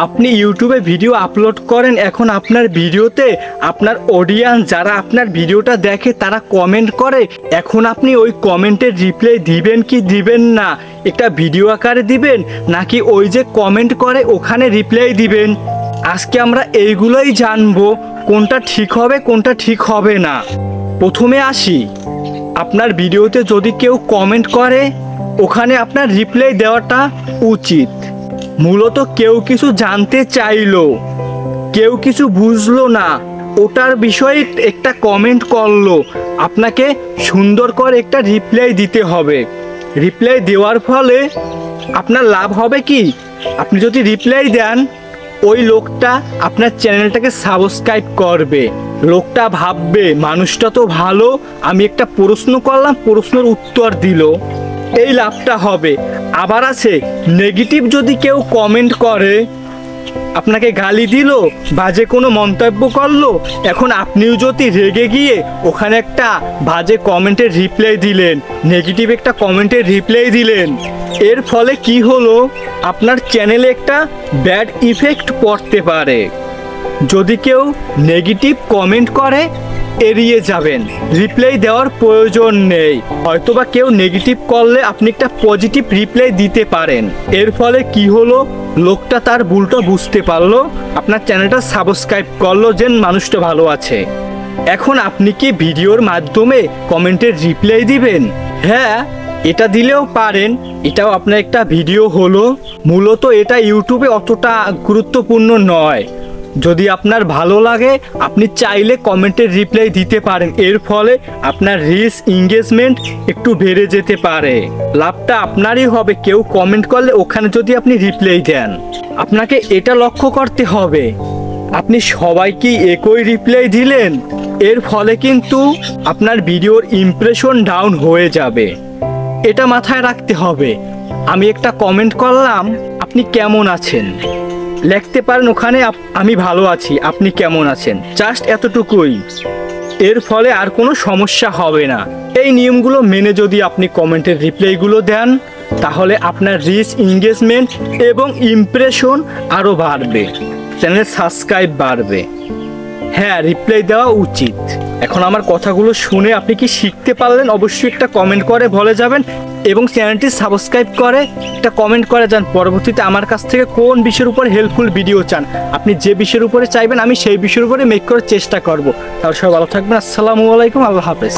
আপনি ইউটিউবে video upload করেন, এখন আপনার ভিডিওতে আপনার অডিয়েন্স যারা আপনার ভিডিওটা দেখে তারা কমেন্ট করে, এখন আপনি ওই কমেন্টের রিপ্লাই দিবেন কি দিবেন না, একটা ভিডিও আকারে দিবেন নাকি ওই যে কমেন্ট করে ওখানে রিপ্লাই দিবেন। আজকে আমরা এইগুলোই জানবো কোনটা ঠিক হবে কোনটা ঠিক হবে না। প্রথমে আসি, আপনার ভিডিওতে যদি কেউ কমেন্ট করে ওখানে আপনার রিপ্লাই দেওয়াটা উচিত। মূলত কেউ কিছু জানতে চাইলো, কেউ কিছু বুঝলো না, ওটার বিষয়ে একটা কমেন্ট করলো, আপনাকে সুন্দর করে একটা রিপ্লাই দিতে হবে। রিপ্লাই দেওয়ার ফলে আপনার লাভ হবে কি, আপনি যদি রিপ্লাই দেন ওই লোকটা আপনার চ্যানেলটাকে সাবস্ক্রাইব করবে, লোকটা ভাববে মানুষটা তো ভালো, আমি একটা প্রশ্ন করলাম প্রশ্নের উত্তর দিল, এই লাভটা হবে। আবার আছে নেগেটিভ, যদি কেউ কমেন্ট করে আপনাকে গালি দিল, বাজে কোনো মন্তব্য করলো, এখন আপনিও যদি রেগে গিয়ে ওখানে একটা বাজে কমেন্টের রিপ্লাই দিলেন, নেগেটিভ একটা কমেন্টের রিপ্লাই দিলেন, এর ফলে কি হলো আপনার চ্যানেলে একটা ব্যাড ইফেক্ট পড়তে পারে। যদি কেউ নেগেটিভ কমেন্ট করে এড়িয়ে যাবেন, রিপ্লাই দেওয়ার প্রয়োজন নেই। হয়তোবা কেউ নেগেটিভ করলে আপনি একটা পজিটিভ রিপ্লাই দিতে পারেন, এর ফলে কি হলো লোকটা তার ভুলটা বুঝতে পারলো, আপনার চ্যানেলটা সাবস্ক্রাইব করলো যে মানুষটা ভালো আছে। এখন আপনি কি ভিডিওর মাধ্যমে কমেন্টের রিপ্লাই দিবেন? হ্যাঁ, এটা দিলেও পারেন, এটাও আপনার একটা ভিডিও হলো। মূলত এটা ইউটিউবে অতটা গুরুত্বপূর্ণ নয়। যদি আপনার ভালো লাগে আপনি চাইলে কমেন্টের রিপ্লাই দিতে পারেন, এর ফলে আপনার রিচ এঙ্গেজমেন্ট একটু বেড়ে যেতে পারে, লাভটা আপনারই হবে। কেউ কমেন্ট করলে ওখানে যদি আপনি রিপ্লাই দেন, আপনাকে এটা লক্ষ্য করতে হবে আপনি সবাইকে একই রিপ্লাই দিলেন, এর ফলে কিন্তু আপনার ভিডিওর ইমপ্রেশন ডাউন হয়ে যাবে। এটা মাথায় রাখতে হবে। আমি একটা কমেন্ট করলাম আপনি কেমন আছেন, লিখতে পারেন ওখানে আমি ভালো আছি, আপনি কেমন আছেন, জাস্ট এতটুকুই। এর ফলে আর কোনো সমস্যা হবে না। এই নিয়মগুলো মেনে যদি আপনি কমেন্টের রিপ্লাইগুলো দেন তাহলে আপনার রিচ এঙ্গেজমেন্ট এবং ইমপ্রেশন আরও বাড়বে, চ্যানেল সাবস্ক্রাইব বাড়বে। হ্যাঁ, রিপ্লাই দেওয়া উচিত। এখন আমার কথাগুলো শুনে আপনি কি শিখতে পারলেন? অবশ্যই একটা কমেন্ট করে বলে যাবেন এবং চ্যানেলটি সাবস্ক্রাইব করে একটা কমেন্ট করে যান। পরবর্তীতে আমার কাছ থেকে কোন বিষয়ের উপর হেল্পফুল ভিডিও চান, আপনি যে বিষয়ের উপরে চাইবেন আমি সেই বিষয়ের উপরে মেক করার চেষ্টা করব। তাহলে সবাই ভালো থাকবেন। আসসালামু আলাইকুম, আল্লাহ হাফেজ।